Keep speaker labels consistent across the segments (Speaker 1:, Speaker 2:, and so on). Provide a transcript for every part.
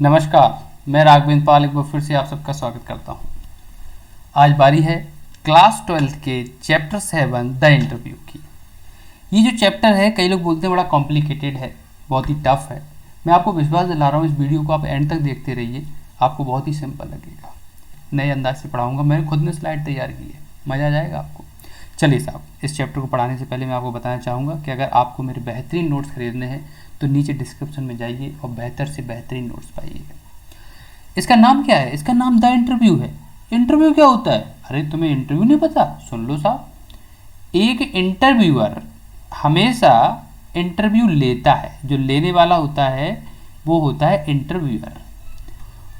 Speaker 1: नमस्कार, मैं राघवेंद्र पाल एक बार फिर से आप सबका स्वागत करता हूं। आज बारी है क्लास 12 के चैप्टर 7 द इंटरव्यू की। ये जो चैप्टर है कई लोग बोलते हैं बड़ा कॉम्प्लिकेटेड है, बहुत ही टफ है। मैं आपको विश्वास दिला रहा हूँ, इस वीडियो को आप एंड तक देखते रहिए, आपको बहुत ही सिंपल लगेगा। नए अंदाज से पढ़ाऊँगा, मैंने खुद ने स्लाइड तैयार की है, मज़ा आ जाएगा आपको। चलिए साहब, इस चैप्टर को पढ़ाने से पहले मैं आपको बताना चाहूँगा कि अगर आपको मेरे बेहतरीन नोट्स खरीदने हैं तो नीचे डिस्क्रिप्शन में जाइए और बेहतर से बेहतरीन नोट्स पाइए। इसका नाम क्या है? इसका नाम द इंटरव्यू है। इंटरव्यू क्या होता है? अरे तुम्हें इंटरव्यू नहीं पता? सुन लो साहब, एक इंटरव्यूअर हमेशा इंटरव्यू लेता है, जो लेने वाला होता है वो होता है इंटरव्यूअर,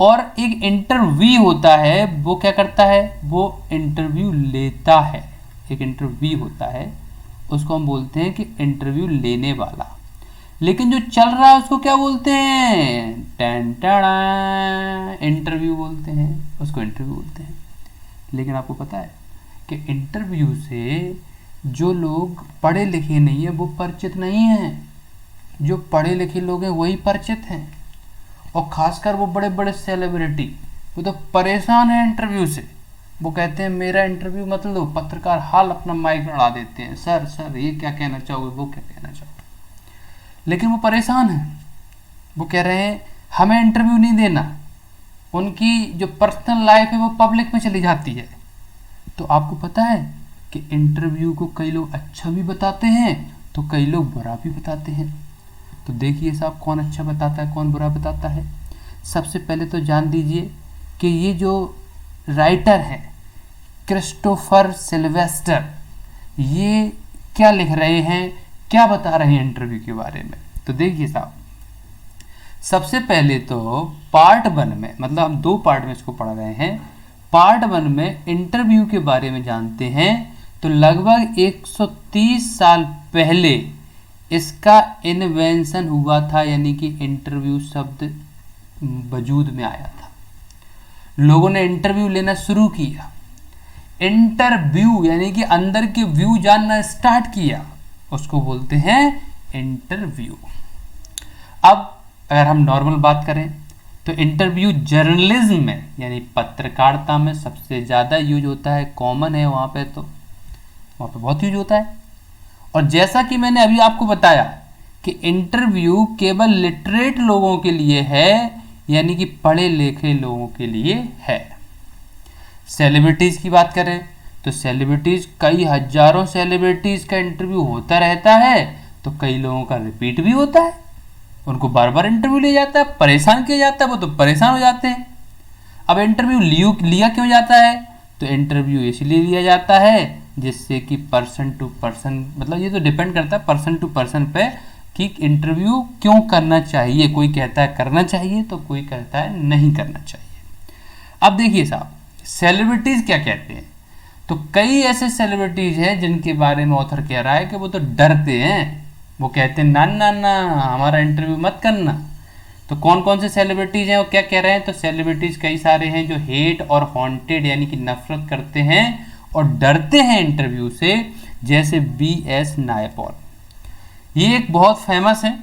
Speaker 1: और एक इंटरव्यू होता है वो क्या करता है? वो इंटरव्यू लेता है। एक इंटरव्यू होता है उसको हम बोलते हैं कि इंटरव्यू लेने वाला, लेकिन जो चल रहा है उसको क्या बोलते हैं? इंटरव्यू बोलते हैं, उसको इंटरव्यू बोलते हैं। लेकिन आपको पता है कि इंटरव्यू से जो लोग पढ़े लिखे नहीं है वो परिचित नहीं हैं। जो पढ़े लिखे लोग हैं वही परिचित हैं, और खासकर वो बड़े बड़े सेलिब्रिटी, वो तो परेशान है इंटरव्यू से। वो कहते हैं मेरा इंटरव्यू मत लो। पत्रकार हाल अपना माइक लड़ा देते हैं, सर सर ये क्या कहना चाहोगे, वो क्या कहना चाहोगे, लेकिन वो परेशान है। वो कह रहे हैं हमें इंटरव्यू नहीं देना। उनकी जो पर्सनल लाइफ है वो पब्लिक में चली जाती है। तो आपको पता है कि इंटरव्यू को कई लोग अच्छा भी बताते हैं तो कई लोग बुरा भी बताते हैं। तो देखिए साहब, कौन अच्छा बताता है कौन बुरा बताता है। सबसे पहले तो जान दीजिए कि ये जो राइटर हैं क्रिस्टोफर सिल्वेस्टर, ये क्या लिख रहे हैं, क्या बता रहे हैं इंटरव्यू के बारे में। तो देखिए साहब, सबसे पहले तो पार्ट 1 में, मतलब हम 2 पार्ट में इसको पढ़ रहे हैं। पार्ट 1 में इंटरव्यू के बारे में जानते हैं। तो लगभग 130 साल पहले इसका इन्वेंशन हुआ था, यानी कि इंटरव्यू शब्द वजूद में आया था। लोगों ने इंटरव्यू लेना शुरू किया, इंटरव्यू यानी कि अंदर के व्यू जानना स्टार्ट किया, उसको बोलते हैं इंटरव्यू। अब अगर हम नॉर्मल बात करें तो इंटरव्यू जर्नलिज्म में यानी पत्रकारिता में सबसे ज़्यादा यूज होता है, कॉमन है वहाँ पे, तो वहाँ पे बहुत यूज होता है। और जैसा कि मैंने अभी आपको बताया कि इंटरव्यू केवल लिटरेट लोगों के लिए है, यानी कि पढ़े लिखे लोगों के लिए है। सेलिब्रिटीज़ की बात करें तो सेलिब्रिटीज़, कई हजारों सेलिब्रिटीज़ का इंटरव्यू होता रहता है, तो कई लोगों का रिपीट भी होता है, उनको बार बार इंटरव्यू लिया जाता है, परेशान किया जाता है, वो तो परेशान हो जाते हैं। अब इंटरव्यू लिया क्यों जाता है? तो इंटरव्यू इसलिए लिया जाता है जिससे कि पर्सन टू पर्सन, मतलब ये तो डिपेंड करता है पर्सन टू पर्सन पे कि इंटरव्यू क्यों करना चाहिए। कोई कहता है करना चाहिए तो कोई कहता है नहीं करना चाहिए। अब देखिए साहब, सेलिब्रिटीज़ क्या कहते हैं। तो कई ऐसे सेलिब्रिटीज़ हैं जिनके बारे में ऑथर कह रहा है कि वो तो डरते हैं, वो कहते हैं ना ना ना हमारा इंटरव्यू मत करना। तो कौन कौन से सेलिब्रिटीज़ हैं, वो क्या कह रहे हैं? तो सेलिब्रिटीज़ कई सारे हैं जो हेट और हॉन्टेड यानी कि नफरत करते हैं और डरते हैं इंटरव्यू से, जैसे BS नायपॉल। ये एक बहुत फेमस है।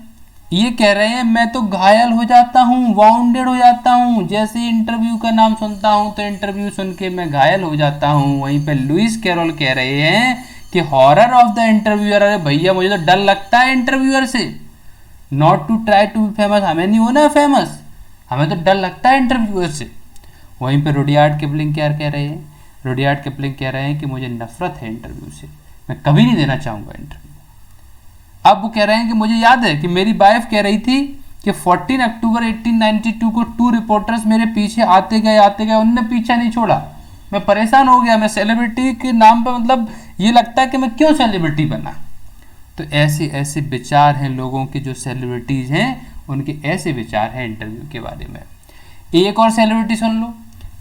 Speaker 1: ये कह रहे हैं मैं तो घायल हो जाता हूँ, वाउंडेड हो जाता हूँ, जैसे इंटरव्यू का नाम सुनता हूँ तो इंटरव्यू सुन के मैं घायल हो जाता हूँ। वहीं पे लुइस कैरोल कह रहे हैं कि हॉरर ऑफ द इंटरव्यूअर। अरे भैया मुझे तो डर लगता है इंटरव्यूअर से। Not to try to be famous, हमें नहीं होना फेमस, हमें तो डर लगता है इंटरव्यूअर से। वहीं पे रुडयार्ड किपलिंग क्या कह रहे हैं? रुडयार्ड किपलिंग कह रहे हैं कि मुझे नफरत है इंटरव्यू से, मैं कभी नहीं देना चाहूँगा इंटरव्यू। अब वो कह रहे हैं कि मुझे याद है कि मेरी वाइफ कह रही थी कि 14 अक्टूबर 1892 को 2 रिपोर्टर्स मेरे पीछे आते गए, उनने पीछा नहीं छोड़ा। मैं परेशान हो गया, मैं सेलिब्रिटी के नाम पर, मतलब ये लगता है कि मैं क्यों सेलिब्रिटी बना। तो ऐसे ऐसे विचार हैं लोगों के, जो सेलिब्रिटीज़ हैं उनके ऐसे विचार हैं इंटरव्यू के बारे में। एक और सेलिब्रिटी सुन लो,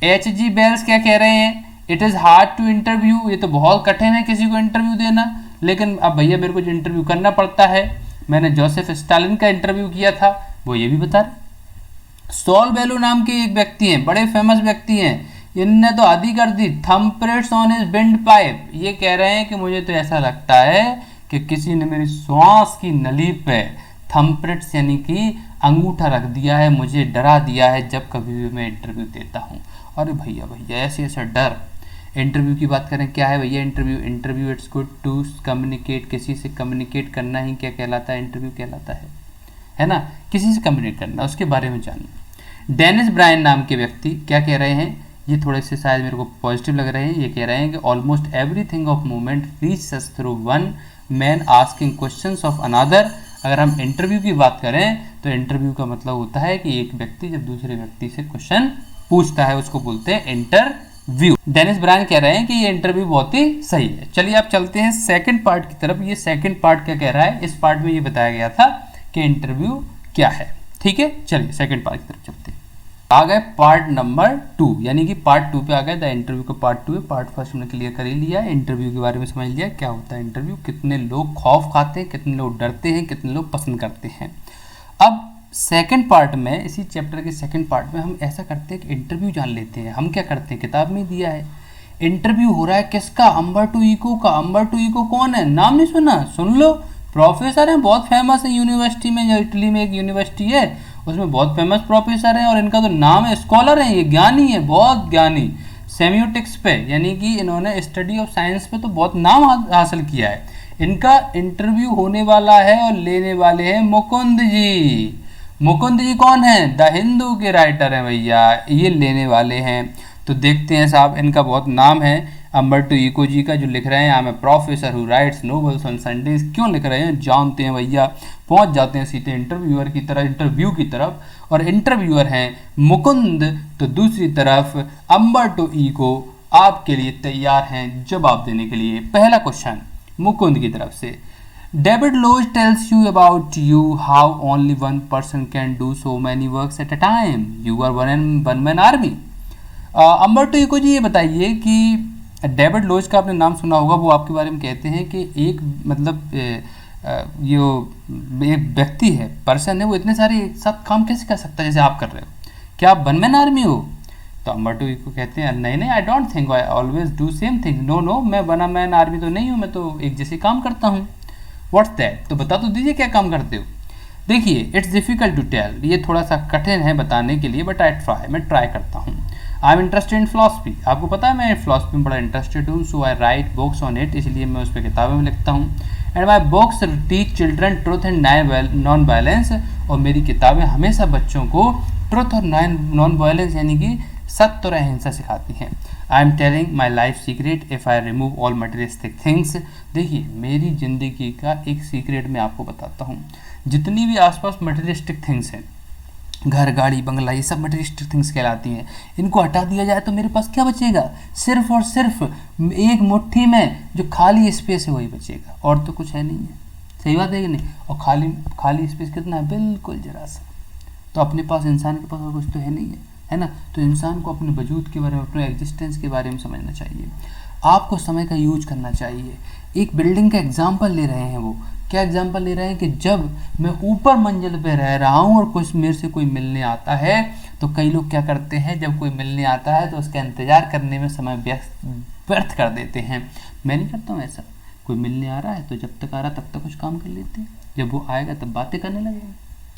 Speaker 1: H.G. वेल्स क्या कह रहे हैं? It is hard to interview, ये तो बहुत कठिन है किसी को इंटरव्यू देना, लेकिन अब भैया मेरे को जो इंटरव्यू करना पड़ता है, मैंने जोसेफ स्टालिन का इंटरव्यू किया था, वो ये भी बता रहे। सॉल बेलो नाम के एक व्यक्ति हैं, बड़े फेमस व्यक्ति हैं, इनने तो आदि कर दी, थंबप्रिंट्स ऑन हिज विंड पाइप। ये कह रहे हैं कि मुझे तो ऐसा लगता है कि किसी ने मेरी श्वास की नली पे थंबप्रिंट्स यानी कि अंगूठा रख दिया है, मुझे डरा दिया है जब कभी भी मैं इंटरव्यू देता हूँ। अरे भैया भैया ऐसे ऐसा डर। इंटरव्यू की बात करें, क्या है भैया interview it's good to communicate, किसी से कम्युनिकेट करना ही क्या कहलाता है, इंटरव्यू कहलाता है ना, किसी से कम्युनिकेट करना, उसके बारे में जानना। डेनिस ब्रायन नाम के व्यक्ति क्या कह रहे हैं, ये थोड़े से शायद मेरे को पॉजिटिव लग रहे हैं। ये कह रहे हैं कि almost everything of movement reaches through one man asking questions of another. अगर हम इंटरव्यू की बात करें तो इंटरव्यू का मतलब होता है कि एक व्यक्ति जब दूसरे व्यक्ति से क्वेश्चन पूछता है उसको बोलते हैं इंटरव्यू। डेनिस ब्रायन कह रहे हैं कि ये इंटरव्यू बहुत ही सही है। चलिए आप चलते हैं सेकंड पार्ट की तरफ। ये सेकंड पार्ट क्या कह रहा है, इस पार्ट में ये बताया गया था कि इंटरव्यू क्या है। ठीक है, चलिए सेकंड पार्ट की तरफ चलते हैं। आ गए पार्ट नंबर 2, यानी कि पार्ट 2 पे आ गए। द इंटरव्यू का पार्ट 2 है। पार्ट फर्स्ट हमने क्लियर कर ही लिया है, इंटरव्यू के बारे में समझ लिया क्या होता है इंटरव्यू, कितने लोग खौफ खाते हैं, कितने लोग डरते हैं, कितने लोग पसंद करते हैं। अब सेकंड पार्ट में, इसी चैप्टर के सेकंड पार्ट में हम ऐसा करते हैं कि इंटरव्यू जान लेते हैं। हम क्या करते हैं, किताब में दिया है इंटरव्यू हो रहा है किसका, अम्बर्टो इको का। अम्बर्टो इको कौन है, नाम नहीं सुना, सुन लो, प्रोफेसर हैं, बहुत फेमस है यूनिवर्सिटी में, इटली में एक यूनिवर्सिटी है उसमें बहुत फेमस प्रोफेसर हैं और इनका तो नाम है, स्कॉलर हैं, ये ज्ञानी है, बहुत ज्ञानी। सेमियोटिक्स पे यानी कि इन्होंने स्टडी ऑफ साइंस पे तो बहुत नाम हासिल किया है। इनका इंटरव्यू होने वाला है और लेने वाले हैं मुकुंद जी। मुकुंद जी कौन है, द हिंदू के राइटर हैं भैया, ये लेने वाले हैं। तो देखते हैं साहब, इनका बहुत नाम है अम्बर्टो इको जी का, जो लिख रहे हैं I am a professor who writes novels on Sundays. क्यों लिख रहे हैं जानते हैं भैया, पहुंच जाते हैं सीधे इंटरव्यूअर की तरफ, इंटरव्यू की तरफ। और इंटरव्यूअर हैं मुकुंद, तो दूसरी तरफ अम्बर्टो इको आपके लिए तैयार हैं जवाब देने के लिए। पहला क्वेश्चन मुकुंद की तरफ से, David Lodge tells you about you how only one person can do so many works at a time, you are one man army. Umberto Eco ji ये बताइए कि डेविड लोज का आपने नाम सुना होगा, वो आपके बारे में कहते हैं कि एक मतलब ये एक व्यक्ति है, पर्सन है, वो इतने सारे एक साथ काम कैसे कर सकता है जैसे आप कर रहे हो, क्या आप वन मैन आर्मी हो। तो अम्बर्टो इको कहते हैं नहीं नहीं, I don't think, I always do same thing, no no, मैं वन मैन आर्मी तो नहीं हूँ, मैं तो एक जैसे काम करता हूँ। व्हाट्स दैट, तो बता तो दीजिए क्या काम करते हो। देखिए इट्स डिफिकल्ट टू टेल, ये थोड़ा सा कठिन है बताने के लिए, बट मैं ट्राई करता हूँ। I am interested in philosophy, आपको पता है मैं फिलॉसफी में बड़ा इंटरेस्टेड हूँ, सो आई राइट बुक्स ऑन इट, इसलिए मैं उस पर किताबें में लिखता हूँ। And my books teach children truth and non violence, और मेरी किताबें हमेशा बच्चों को ट्रुथ और नॉन वायलेंस यानी कि सत्य और अहिंसा सिखाती हैं। I am telling my life secret if I remove all materialistic things. देखिए मेरी ज़िंदगी का एक सीक्रेट मैं आपको बताता हूँ, जितनी भी आसपास मटेरियलिस्टिक थिंग्स हैं, घर गाड़ी बंगला, ये सब मटेरियलिस्टिक थिंग्स कहलाती हैं, इनको हटा दिया जाए तो मेरे पास क्या बचेगा, सिर्फ और सिर्फ एक मुट्ठी में जो खाली स्पेस है वही बचेगा, और तो कुछ है नहीं है। सही बात है कि नहीं। और खाली स्पेस कितना है, बिल्कुल जरा सा। तो अपने पास, इंसान के पास और कुछ तो है नहीं है ना। तो इंसान को अपने वजूद के बारे में, अपने एग्जिस्टेंस के बारे में समझना चाहिए। आपको समय का यूज करना चाहिए। एक बिल्डिंग का एग्जाम्पल ले रहे हैं, वो क्या एग्जाम्पल ले रहे हैं कि जब मैं ऊपर मंजिल पे रह रहा हूँ और कुछ मेरे से कोई मिलने आता है, तो कई लोग क्या करते हैं, जब कोई मिलने आता है तो उसका इंतज़ार करने में समय व्यर्थ कर देते हैं। मैं नहीं करता हूँ ऐसा, कोई मिलने आ रहा है तो जब तक आ रहा तब तक कुछ काम कर लेते हैं, जब वो आएगा तब बातें करने लगेंगे,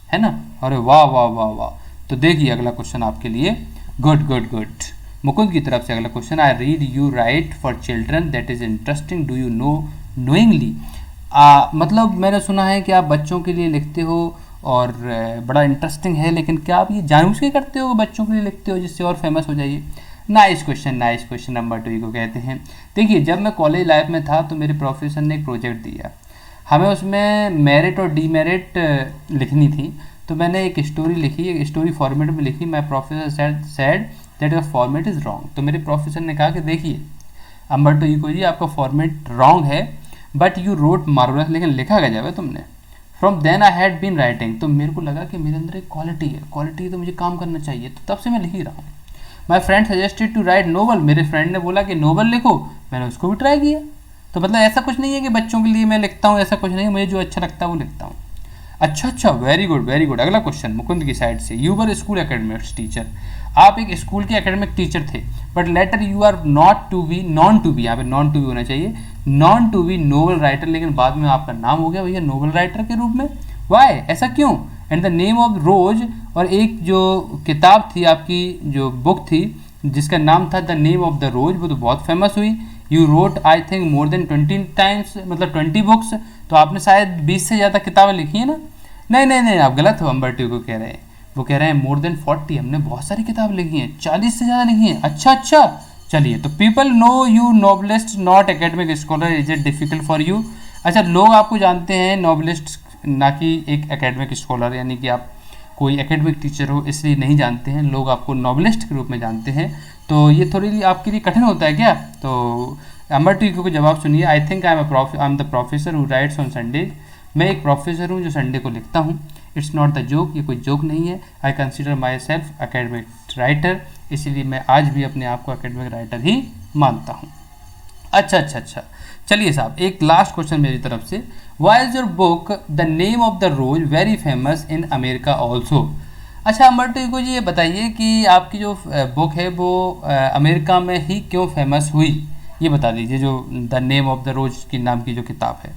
Speaker 1: है ना। अरे वाह वाह वाह वाह। तो देखिए अगला क्वेश्चन आपके लिए, गुड गुड गुड। मुकुंद की तरफ से अगला question, I read you right for children that is interesting, do you know knowingly. मतलब मैंने सुना है कि आप बच्चों के लिए लिखते हो और बड़ा इंटरेस्टिंग है, लेकिन क्या आप ये जानबूझ के करते हो, बच्चों के लिए लिखते हो जिससे और फेमस हो जाइए। नाइस क्वेश्चन नंबर 2 को कहते हैं। देखिए जब मैं कॉलेज लाइफ में था तो मेरे प्रोफेसर ने एक प्रोजेक्ट दिया, हमें उसमें मेरिट और डीमेरिट लिखनी थी। तो मैंने एक स्टोरी लिखी, एक स्टोरी फॉर्मेट में लिखी। My professor said that your format is wrong. तो मेरे प्रोफेसर ने कहा कि देखिए अम्बर्टो इको जी, आपका फॉर्मेट रॉन्ग है, बट यू रोट मार्वलस, लेकिन लिखा गजब है तुमने। From then I had been writing, तो मेरे को लगा कि मेरे अंदर एक क्वालिटी है तो मुझे काम करना चाहिए, तो तब से मैं लिख ही रहा हूँ। My friend suggested to write novel, मेरे फ्रेंड ने बोला कि नोवेल लिखो, मैंने उसको भी ट्राई किया। तो मतलब ऐसा कुछ नहीं है कि बच्चों के लिए मैं लिखता हूँ, ऐसा कुछ नहीं है, मुझे जो अच्छा लगता है वो लिखता हूँ। अच्छा, वेरी गुड वेरी गुड। अगला क्वेश्चन मुकुंद की साइड से, you were school academics teacher, आप एक स्कूल के एकेडमिक टीचर थे, but later you are known to be, यहाँ पे नॉन टू बी होना चाहिए, known to be novel writer, लेकिन बाद में आपका नाम हो गया भैया नोवेल राइटर के रूप में। वाई, ऐसा क्यों? एंड द नेम ऑफ रोज, और एक जो किताब थी आपकी, जो बुक थी जिसका नाम था द नेम ऑफ द रोज, वो तो बहुत फेमस हुई। You wrote I think more than 20 times, मतलब 20 बुक्स, तो आपने शायद 20 से ज़्यादा किताबें लिखी हैं ना? नहीं नहीं नहीं, आप गलत हो, अम्बर्टो को कह रहे हैं, वो कह रहे हैं मोर देन 40, हमने बहुत सारी किताब लिखी हैं, 40 से ज़्यादा लिखी हैं। अच्छा अच्छा, चलिए, तो people know you novelist not academic scholar, is it difficult for you? अच्छा, लोग आपको जानते हैं नॉवलिस्ट, ना कि एक एकेडमिक स्कॉलर, यानी कि आप कोई एकेडमिक टीचर हो इसलिए नहीं जानते हैं, लोग आपको नॉवलिस्ट के रूप में जानते हैं। तो ये थोड़ी आपके लिए कठिन होता है क्या? तो अम्बर्टो इको को जवाब सुनिए। I think I am the professor who rights on Sunday, मैं एक प्रोफेसर हूँ जो संडे को लिखता हूँ। इट्स नॉट द जोक, ये कोई जोक नहीं है। I consider my self academic writer, इसीलिए मैं आज भी अपने आप को एकेडमिक राइटर ही मानता हूँ। अच्छा अच्छा अच्छा, चलिए साहब, एक लास्ट क्वेश्चन मेरी तरफ से। Why is your book the name of the rose very famous in America also? अच्छा अम्बर्टो इको जी, ये बताइए कि आपकी जो बुक है वो अमेरिका में ही क्यों फेमस हुई, ये बता दीजिए, जो द नेम ऑफ द रोज की नाम की जो किताब है।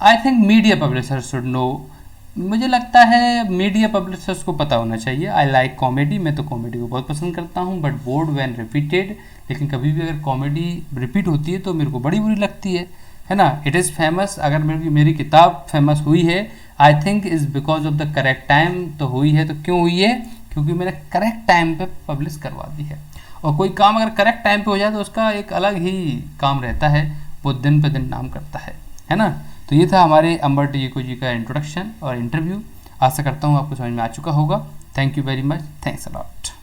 Speaker 1: I think media publishers should know, मुझे लगता है मीडिया पब्लिशर्स को पता होना चाहिए। आई लाइक कॉमेडी, मैं तो कॉमेडी को बहुत पसंद करता हूँ, बट बोर्ड व्हेन रिपीटेड, लेकिन कभी भी अगर कॉमेडी रिपीट होती है तो मेरे को बड़ी बुरी लगती है ना। इट इज़ फेमस, अगर मेरी किताब फेमस हुई है, I think is because of the correct time, तो हुई है, तो क्यों हुई है? क्योंकि मैंने करेक्ट टाइम पे पब्लिश करवा दी है। और कोई काम अगर करेक्ट टाइम पे हो जाए तो उसका एक अलग ही काम रहता है, वो दिन पे दिन नाम करता है ना। तो ये था हमारे अम्बर्टो इको जी का इंट्रोडक्शन और इंटरव्यू। आशा करता हूँ आपको समझ में आ चुका होगा। Thank you very much, thanks a lot.